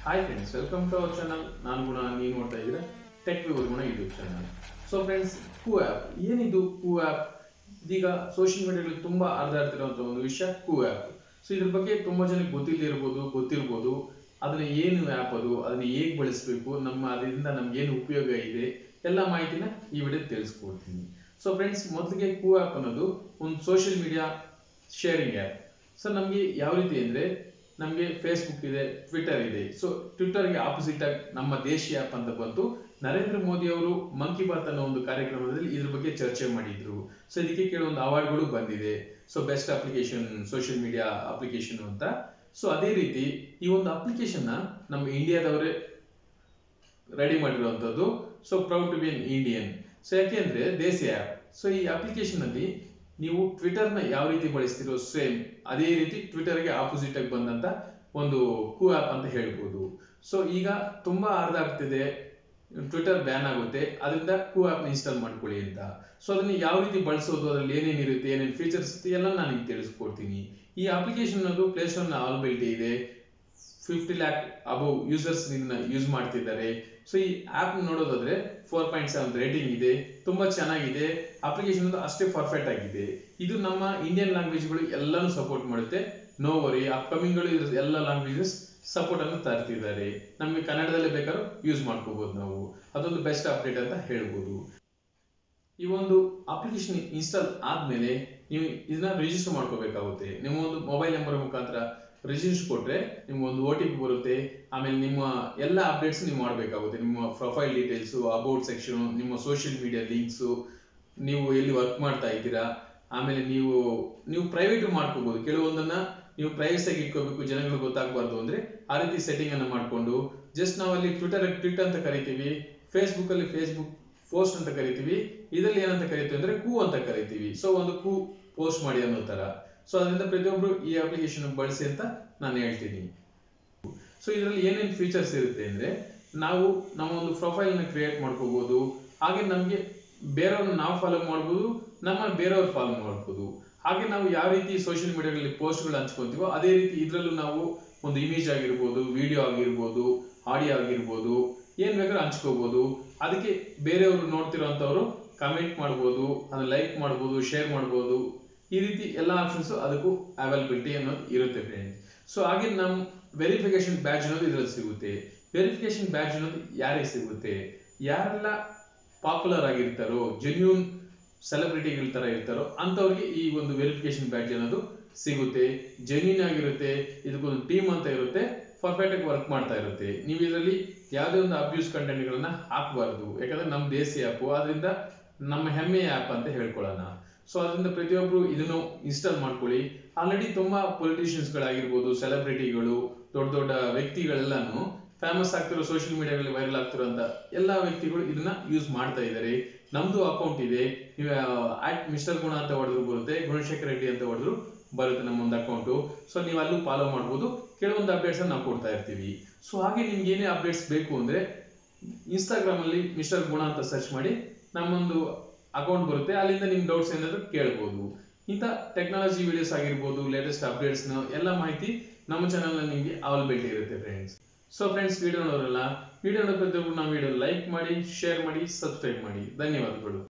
Hi friends, welcome to our channel. ನಾನು ಗುಣ, ನೀವು ನೋಡ್ತಾ ಇದ್ದೀರಾ ಟೆಕ್ ವಿತ್ ಗುಣ ಯೂಟ್ಯೂಬ್ ಚಾನಲ್. ಸೊ ಫ್ರೆಂಡ್ಸ್, ಕೂ ಆಪ್ ಏನಿದು? ಕೂ ಆಪ್ ಇದೀಗ ಸೋಷಿಯಲ್ ಮೀಡಿಯಾದಲ್ಲಿ ತುಂಬಾ ಹರಿದಾಡ್ತಿರುವಂತಹ ಒಂದು ವಿಷಯ ಕೂ ಆಪ್. ಸೊ ಇದ್ರ ಬಗ್ಗೆ ತುಂಬಾ ಜನಕ್ಕೆ ಗೊತ್ತಿರ್ಬೋದು. ಅದನ್ನ ಏನು ಆಪ್ ಅದನ್ನ ಹೇಗೆ ಬಳಸಬೇಕು, ಅದರಿಂದ ನಮ್ಗೆ ಏನು ಉಪಯೋಗ ಇದೆ, ಎಲ್ಲ ಮಾಹಿತಿನ ಈ ವಿಡಿಯೋ ತಿಳಿಸ್ಕೊಡ್ತೀನಿ. ಸೊ ಫ್ರೆಂಡ್ಸ್, ಮೊದಲಿಗೆ ಕೂ ಆಪ್ ಅನ್ನೋದು ಒಂದು social media sharing app. So ನಮ್ಗೆ ಯಾವ ರೀತಿ ಅಂದ್ರೆ, ನಮಗೆ ಫೇಸ್ಬುಕ್ ಇದೆ, ಟ್ವಿಟರ್ ಇದೆ. ಸೊ ಟ್ವಿಟರ್ಗೆ ಆಪೋಸಿಟ್ ಆಗಿ ನಮ್ಮ ದೇಶಿ ಆಪ್ ಅಂತ ಬಂತು. ನರೇಂದ್ರ ಮೋದಿ ಅವರು ಮನ್ ಕಿ ಬಾತ್ ಅನ್ನೋ ಒಂದು ಕಾರ್ಯಕ್ರಮದಲ್ಲಿ ಇದ್ರ ಬಗ್ಗೆ ಚರ್ಚೆ ಮಾಡಿದ್ರು. ಸೊ ಇದಕ್ಕೆ ಕೆಲವೊಂದು ಅವಾರ್ಡ್ಗಳು ಬಂದಿದೆ. So best application, social media application ಅಂತ. ಸೊ ಅದೇ ರೀತಿ ಈ ಒಂದು ಅಪ್ಲಿಕೇಶನ್ ನಮ್ಮ ಇಂಡಿಯಾದವರೇ ರೆಡಿ ಮಾಡಿರುವಂತದ್ದು. So proud to be an Indian. So ಯಾಕೆಂದ್ರೆ ದೇಸಿ ಆಪ್. ಸೊ ಈ ಅಪ್ಲಿಕೇಶನ್ ಅಲ್ಲಿ ನೀವು ಟ್ವಿಟರ್ ನ ಯಾವ ರೀತಿ ಬಳಸ್ತಿರೋ ಸೇಮ್ ಅದೇ ರೀತಿ ಟ್ವಿಟರ್ ಗೆ ಆಪೋಸಿಟ್ ಆಗಿ ಬಂದಂತ ಒಂದು ಕೂ ಆಪ್ ಅಂತ ಹೇಳ್ಬೋದು. ಸೊ ಈಗ ತುಂಬಾ ಆಗ್ತಿದೆ, ಟ್ವಿಟರ್ ಬ್ಯಾನ್ ಆಗುತ್ತೆ, ಅದರಿಂದ ಕೂ ಆಪ್ ಇನ್ಸ್ಟಾಲ್ ಮಾಡ್ಕೊಳ್ಳಿ ಅಂತ. ಸೊ ಅದನ್ನ ಯಾವ ರೀತಿ ಬಳಸೋದು, ಅದ್ರಲ್ಲಿ ಏನೇನಿರುತ್ತೆ, ಏನೇನು ಫೀಚರ್ಸ್ ಇರುತ್ತೆ ಎಲ್ಲ ನಾನು ನಿಮ್ಗೆ ತಿಳಿಸ್ಕೊಡ್ತೀನಿ. ಈ ಅಪ್ಲಿಕೇಶನ್ ಅದು ಪ್ಲೇಸ್ಟೋರ್ ನ ಅವೈಲಬಿಲಿಟಿ ಇದೆ. 50 lakh ಅಬೌವ್ ಯೂಸರ್ಸ್ ಇದನ್ನ ಯೂಸ್ ಮಾಡ್ತಿದ್ದಾರೆ. ಸೊ ಈ ಆಪ್ ನೋಡೋದಾದ್ರೆ 4.7 ರೇಟಿಂಗ್ ಇದೆ. ತುಂಬಾ ಚೆನ್ನಾಗಿದೆ. ಅಪ್ಲಿಕೇಶನ್ ಅಷ್ಟೇ ಪರ್ಫೆಕ್ಟ್ ಆಗಿದೆ. ಇದು ನಮ್ಮ ಇಂಡಿಯನ್ ಲ್ಯಾಂಗ್ವೇಜ್ ಗಳು ಎಲ್ಲಾನು ಸಪೋರ್ಟ್ ಮಾಡುತ್ತೆ. ನೋ ವರಿ, ಅಪ್ಕಮಿಂಗ್ ಗಳು ಎಲ್ಲ ಲ್ಯಾಂಗ್ವೇಜಸ್ ಸಪೋರ್ಟ್ ಅನ್ನು ತರ್ತಿದ್ದಾರೆ. ನಮ್ಗೆ ಕನ್ನಡದಲ್ಲೇ ಬೇಕಾದ್ರೂ ಯೂಸ್ ಮಾಡ್ಕೋಬಹುದು. ನಾವು ಅದೊಂದು ಬೆಸ್ಟ್ ಅಪ್ಡೇಟ್ ಅಂತ ಹೇಳ್ಬೋದು. ಈ ಒಂದು ಅಪ್ಲಿಕೇಶನ್ ಇನ್ಸ್ಟಾಲ್ ಆದ್ಮೇಲೆ ನೀವು ಇದನ್ನ ರಿಜಿಸ್ಟರ್ ಮಾಡ್ಕೋಬೇಕಾಗುತ್ತೆ. ನಿಮ್ಮ ಒಂದು ಮೊಬೈಲ್ ನಂಬರ್ ಮುಖಾಂತರ ರಿಜಿಸ್ಟರ್ ಕೊಟ್ರೆ ನಿಮ್ಗೆ ಒಂದು OTP ಬರುತ್ತೆ. ಆಮೇಲೆ ನಿಮ್ಮ ಎಲ್ಲ ಅಪ್ಡೇಟ್ಸ್ ನೀವು ಮಾಡಬೇಕಾಗುತ್ತೆ. ನಿಮ್ಮ ಪ್ರೊಫೈಲ್ ಡೀಟೇಲ್ಸ್, ಅಬೌಟ್ ಸೆಕ್ಷನ್, ನಿಮ್ಮ ಸೋಷಿಯಲ್ ಮೀಡಿಯಾ ಲಿಂಕ್ಸ್, ನೀವು ಎಲ್ಲಿ ವರ್ಕ್ ಮಾಡ್ತಾ ಇದ್ದೀರಾ, ಆಮೇಲೆ ನೀವು ಪ್ರೈವೇಟ್ ಮಾಡ್ಕೋಬಹುದು. ಕೆಲವೊಂದನ್ನ ನೀವು ಪ್ರೈವಸಿ ಆಗಿ ಇಟ್ಕೋಬೇಕು, ಜನಗಳಿಗೆ ಗೊತ್ತಾಗಬಾರ್ದು ಅಂದ್ರೆ ಆ ರೀತಿ ಸೆಟ್ಟಿಂಗ್ ಅನ್ನ ಮಾಡ್ಕೊಂಡು, ಜಸ್ಟ್ ನಾವು ಅಲ್ಲಿ ಟ್ವಿಟ್ ಅಂತ ಕರಿತೀವಿ, ಫೇಸ್ಬುಕ್ ಅಲ್ಲಿ ಫೇಸ್ಬುಕ್ ಪೋಸ್ಟ್ ಅಂತ ಕರಿತೀವಿ, ಇದರಲ್ಲಿ ಏನಂತ ಕರಿತೀವಿ ಅಂದ್ರೆ ಕೂ ಅಂತ ಕರಿತೀವಿ. ಸೊ ಒಂದು ಕೂ ಪೋಸ್ಟ್ ಮಾಡಿ ಅನ್ನೋ ತರ. ಸೊ ಅದರಿಂದ ಪ್ರತಿಯೊಬ್ರು ಈ ಅಪ್ಲಿಕೇಶನ್ ಬಳಸಿ ಅಂತ ನಾನು ಹೇಳ್ತೀನಿ. ಸೊ ಇದರಲ್ಲಿ ಏನೇನು ಫೀಚರ್ಸ್ ಇರುತ್ತೆ ಅಂದ್ರೆ, ನಾವು ನಮ್ಮ ಒಂದು ಪ್ರೊಫೈಲ್ ನ ಕ್ರಿಯೇಟ್ ಮಾಡ್ಕೋಬಹುದು. ಹಾಗೆ ನಮ್ಗೆ ಬೇರೆಯವ್ರನ್ನ ನಾವು ಫಾಲೋ ಮಾಡ್ಬೋದು, ನಮ್ಮನ್ನ ಬೇರೆಯವ್ರು ಫಾಲೋ ಮಾಡ್ಬೋದು. ಹಾಗೆ ನಾವು ಯಾವ ರೀತಿ ಸೋಷಿಯಲ್ ಮೀಡಿಯಾಗಳಲ್ಲಿ ಪೋಸ್ಟ್ ಗಳು ಹಂಚ್ಕೊಂತೀವೋ ಅದೇ ರೀತಿ ಇದ್ರಲ್ಲೂ ನಾವು ಒಂದು ಇಮೇಜ್ ಆಗಿರ್ಬೋದು, ವಿಡಿಯೋ ಆಗಿರ್ಬೋದು, ಆಡಿಯೋ ಆಗಿರ್ಬೋದು, ಏನ್ ಬೇಕಾದ್ರೂ ಹಂಚ್ಕೋಬಹುದು. ಅದಕ್ಕೆ ಬೇರೆಯವರು ನೋಡ್ತಿರೋಂಥವ್ರು ಕಮೆಂಟ್ ಮಾಡ್ಬೋದು, ಅದನ್ನ ಲೈಕ್ ಮಾಡ್ಬೋದು, ಶೇರ್ ಮಾಡ್ಬೋದು. ಈ ರೀತಿ ಎಲ್ಲ ಆಪ್ಷನ್ಸ್ ಅದಕ್ಕೂ ಅವೈಲಬಿಲಿಟಿ ಅನ್ನೋದು ಇರುತ್ತೆ ಫ್ರೆಂಡ್ಸ್. ಸೊ ಹಾಗೆ ನಮ್ ವೆರಿಫಿಕೇಶನ್ ಬ್ಯಾಡ್ಜ್ ಅನ್ನೋದು ಇದ್ರಲ್ಲಿ ಸಿಗುತ್ತೆ. ವೆರಿಫಿಕೇಶನ್ ಬ್ಯಾಡ್ಜ್ ಅನ್ನೋದು ಯಾರಿಗೆ ಸಿಗುತ್ತೆ? ಯಾರೆಲ್ಲ ಪಾಪ್ಯುಲರ್ ಆಗಿರ್ತಾರೋ, ಜೆನ್ಯೂನ್ ಸೆಲೆಬ್ರಿಟಿಗಳ ತರ ಇರ್ತಾರೋ ಅಂತವ್ರಿಗೆ ಈ ಒಂದು ವೆರಿಫಿಕೇಶನ್ ಬ್ಯಾಡ್ಜ್ ಅನ್ನೋದು ಸಿಗುತ್ತೆ. ಜೆನ್ಯೂನ್ ಆಗಿರುತ್ತೆ. ಇದಕ್ಕೊಂದು ಟೀಮ್ ಅಂತ ಇರುತ್ತೆ, ಪರ್ಫೆಕ್ಟ್ ಆಗಿ ವರ್ಕ್ ಮಾಡ್ತಾ ಇರುತ್ತೆ. ನೀವು ಇದರಲ್ಲಿ ಯಾವುದೇ ಒಂದು ಅಬ್ಯೂಸ್ ಕಂಟೆಂಟ್ ಗಳನ್ನ ಹಾಕಬಾರ್ದು. ಯಾಕಂದ್ರೆ ನಮ್ಮ ದೇಸಿ ಆಪ್, ಆದ್ರಿಂದ ನಮ್ಮ ಹೆಮ್ಮೆಯ ಆಪ್ ಅಂತ ಹೇಳ್ಕೊಳ್ಳೋಣ. ಸೊ ಅದರಿಂದ ಪ್ರತಿಯೊಬ್ರು ಇದನ್ನು ಇನ್ಸ್ಟಾಲ್ ಮಾಡ್ಕೊಳ್ಳಿ. ಆಲ್ರೆಡಿ ತುಂಬಾ ಪೊಲಿಟಿಷಿಯನ್ಸ್ ಗಳಾಗಿರ್ಬೋದು, ಸೆಲೆಬ್ರಿಟಿಗಳು, ದೊಡ್ಡ ದೊಡ್ಡ ವ್ಯಕ್ತಿಗಳೆಲ್ಲಾನು ಫೇಮಸ್ ಆಗ್ತಿರೋ, ಸೋಷಿಯಲ್ ಮೀಡಿಯಾಗಳಲ್ಲಿ ವೈರಲ್ ಆಗ್ತಿರೋಂತ ಎಲ್ಲಾ ವ್ಯಕ್ತಿಗಳು ಇದನ್ನ ಯೂಸ್ ಮಾಡ್ತಾ ಇದ್ದಾರೆ. ನಮ್ದು ಅಕೌಂಟ್ ಇದೆ. ನೀವು ಮಿಸ್ಟರ್ ಗುಣ ಅಂತ ಹೊಡೆದ್ರು ಬರುತ್ತೆ, ಗುಣಶೇಖರ್ ರೆಡ್ಡಿ ಅಂತ ಹೊಡೆದ್ರು ಬರುತ್ತೆ ನಮ್ಮ ಒಂದು ಅಕೌಂಟ್. ಸೊ ನೀವು ಅಲ್ಲೂ ಫಾಲೋ ಮಾಡ್ಬೋದು. ಕೆಲವೊಂದು ಅಪ್ಡೇಟ್ಸ್ ನಾವು ಕೊಡ್ತಾ ಇರ್ತೀವಿ. ಸೊ ಹಾಗೆ ನಿಮ್ಗೆ ಏನೇ ಅಪ್ಡೇಟ್ಸ್ ಬೇಕು ಅಂದ್ರೆ ಇನ್ಸ್ಟಾಗ್ರಾಮ್ ಅಲ್ಲಿ ಮಿಸ್ಟರ್ ಗುಣ ಅಂತ ಸರ್ಚ್ ಮಾಡಿ ನಮ್ಮೊಂದು ಅಕೌಂಟ್ ಬರುತ್ತೆ. ಅಲ್ಲಿಂದ ನಿಮ್ ಡೌಟ್ಸ್ ಏನಾದ್ರು ಕೇಳಬಹುದು. ಇಂಥ ಟೆಕ್ನಾಲಜಿ ವಿಡಿಯೋಸ್ ಆಗಿರ್ಬೋದು, ಲೇಟೆಸ್ಟ್ ಅಪ್ಡೇಟ್ಸ್ ಎಲ್ಲ ಮಾಹಿತಿ ನಮ್ಮ ಚಾನಲ್ ನಲ್ಲಿ ನಿಮಗೆ ಅವೈಲಬಿಲಿಟಿ ಇರುತ್ತೆ ಫ್ರೆಂಡ್ಸ್. ಸೊ ಫ್ರೆಂಡ್ಸ್, ವಿಡಿಯೋ ನೋಡೋರಲ್ಲ, ವಿಡಿಯೋ ನೋಡೋ ಪ್ರತಿಯೊಬ್ಬರು ನಾವು ವಿಡಿಯೋ ಲೈಕ್ ಮಾಡಿ, ಶೇರ್ ಮಾಡಿ, ಸಬ್ಸ್ಕ್ರೈಬ್ ಮಾಡಿ. ಧನ್ಯವಾದಗಳು.